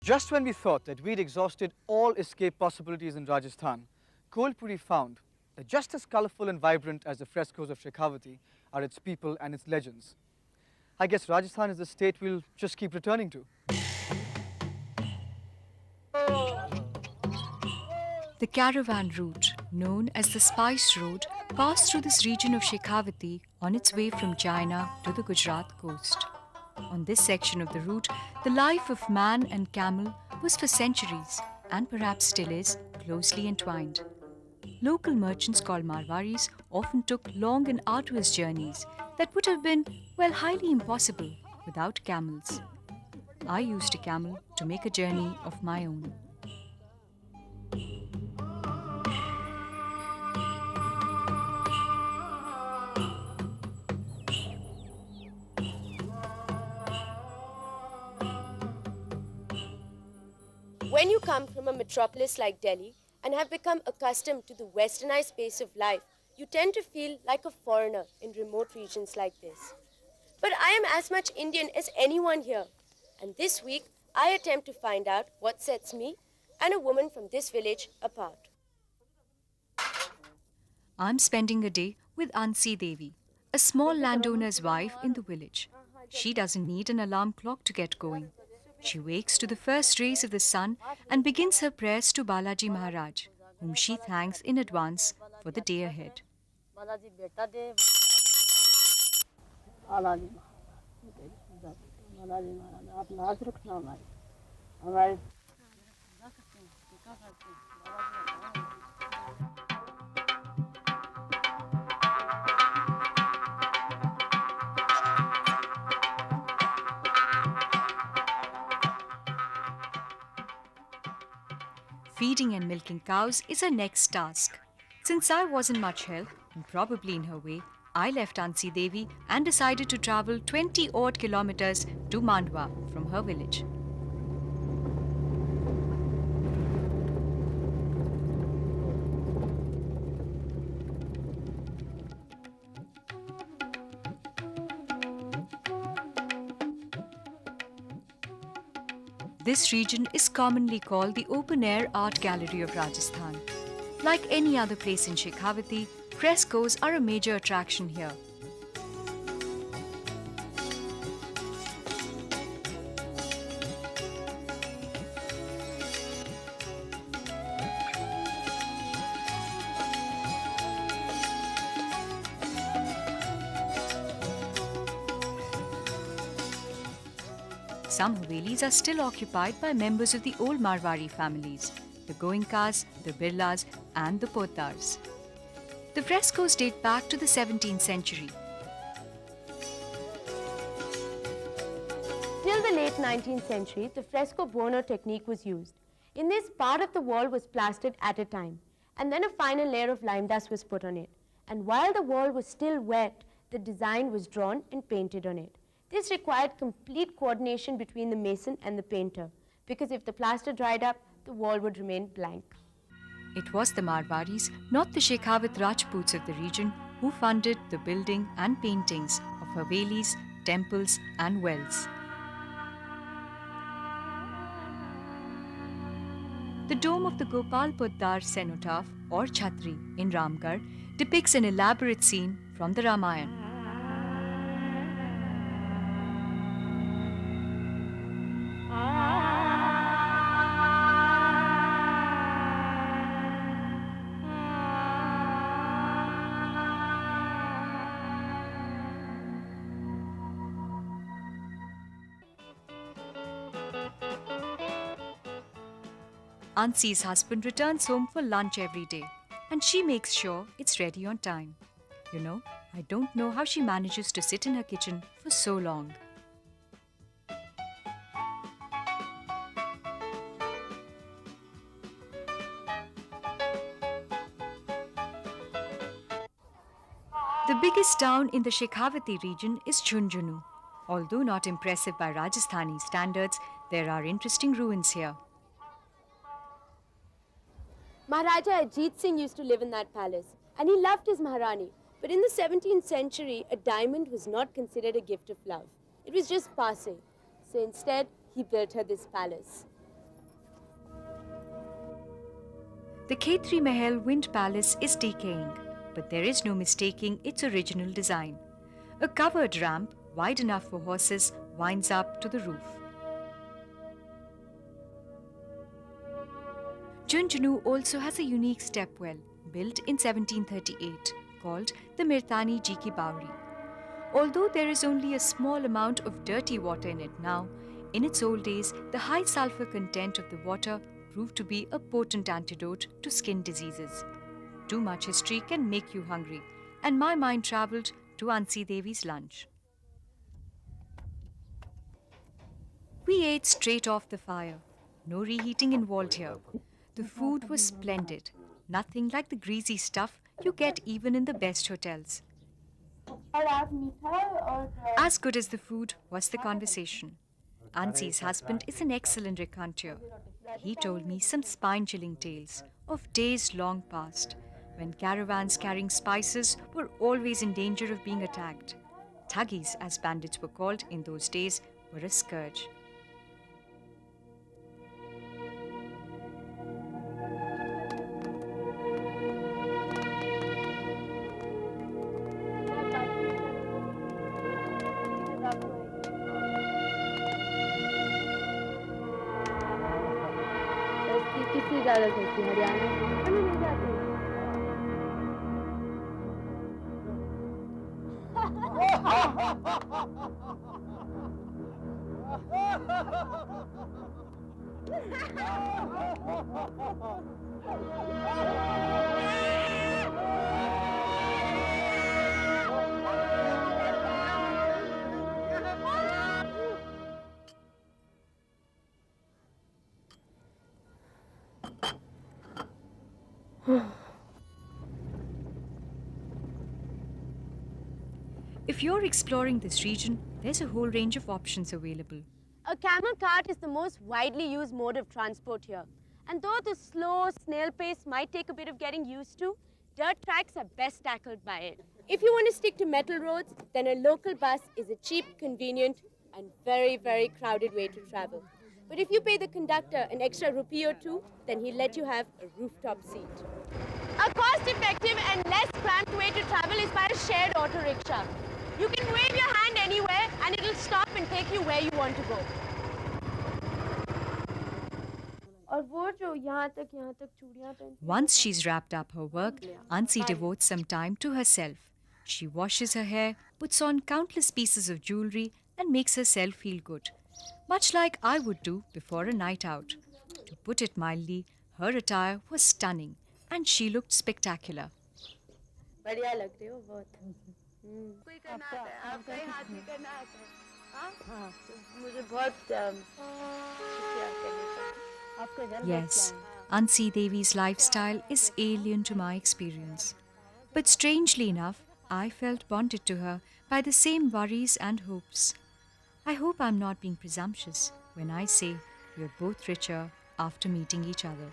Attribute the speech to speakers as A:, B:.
A: Just when we thought that we'd exhausted all escape possibilities in Rajasthan, Kolpuri found that just as colorful and vibrant as the frescoes of Shekhawati are its people and its legends. I guess Rajasthan is the state we'll just keep returning to.
B: The caravan route, known as the Spice Road, passed through this region of Shekhawati on its way from China to the Gujarat coast. On this section of the route, the life of man and camel was for centuries, and perhaps still is, closely entwined. Local merchants called Marwaris often took long and arduous journeys that would have been, well, highly impossible without camels. I used a camel to make a journey of my own.
C: When you come from a metropolis like Delhi and have become accustomed to the westernized pace of life, you tend to feel like a foreigner in remote regions like this. But I am as much Indian as anyone here, and this week I attempt to find out what sets me and a woman from this village apart.
B: I'm spending a day with Ansi Devi, a small landowner's wife in the village. She doesn't need an alarm clock to get going. She wakes to the first rays of the sun and begins her prayers to Balaji Maharaj, whom she thanks in advance for the day ahead. Feeding and milking cows is her next task. Since I wasn't much help, and probably in her way, I left Ansi Devi and decided to travel 20 odd kilometers to Mandwa from her village. This region is commonly called the open-air art gallery of Rajasthan. Like any other place in Shekhawati, frescoes are a major attraction here. Some Havelis are still occupied by members of the old Marwari families, the Goenkas, the Birlas, and the Potars. The frescoes date back to the 17th century.
C: Till the late 19th century, the fresco buono technique was used. In this, part of the wall was plastered at a time, and then a final layer of lime dust was put on it. And while the wall was still wet, the design was drawn and painted on it. This required complete coordination between the mason and the painter, because if the plaster dried up, the wall would remain blank.
B: It was the Marwaris, not the Shekhawat Rajputs of the region, who funded the building and paintings of Havelis, temples, and wells. The dome of the Gopal Poddar cenotaph, or Chhatri, in Ramgarh, depicts an elaborate scene from the Ramayana. Ansi's husband returns home for lunch every day, and she makes sure it's ready on time. You know, I don't know how she manages to sit in her kitchen for so long. The biggest town in the Shekhawati region is Jhunjhunu. Although not impressive by Rajasthani standards, there are interesting ruins here.
C: Maharaja Ajit Singh used to live in that palace, and he loved his Maharani. But in the 17th century, a diamond was not considered a gift of love. It was just passé. So instead, he built her this palace.
B: The Khetri Mahal Wind Palace is decaying, but there is no mistaking its original design. A covered ramp, wide enough for horses, winds up to the roof. Junjunu also has a unique stepwell, built in 1738, called the Mirtani Ji Ki Bawri. Although there is only a small amount of dirty water in it now, in its old days, the high sulfur content of the water proved to be a potent antidote to skin diseases. Too much history can make you hungry, and my mind travelled to Ansi Devi's lunch. We ate straight off the fire. No reheating involved here. The food was splendid. Nothing like the greasy stuff you get even in the best hotels. As good as the food was the conversation. Ansi's husband is an excellent raconteur. He told me some spine-chilling tales of days long past, when caravans carrying spices were always in danger of being attacked. Thuggis, as bandits were called in those days, were a scourge.
C: किससे ज़्यादा सस्ती हरियाणा में नहीं जाते
B: If you're exploring this region, there's a whole range of options available.
C: A camel cart is the most widely used mode of transport here. And though the slow snail pace might take a bit of getting used to, dirt tracks are best tackled by it. If you want to stick to metal roads, then a local bus is a cheap, convenient, and very, very crowded way to travel. But if you pay the conductor an extra rupee or two, then he'll let you have a rooftop seat. A cost-effective and less cramped way to travel is by a shared auto rickshaw. You can wave your hand anywhere and it'll stop and take you where you want to go.
B: Once she's wrapped up her work, Ansi devotes some time to herself. She washes her hair, puts on countless pieces of jewelry, and makes herself feel good. Much like I would do before a night out. To put it mildly, her attire was stunning, and she looked spectacular.
C: बढ़िया लग रहे हो बहुत कोई करना आता है आपका ही हाथ में करना आता है हाँ मुझे बहुत
B: Yes, Ansi Devi's lifestyle is alien to my experience. But strangely enough, I felt bonded to her by the same worries and hopes. I hope I'm not being presumptuous when I say we're both richer after meeting each other.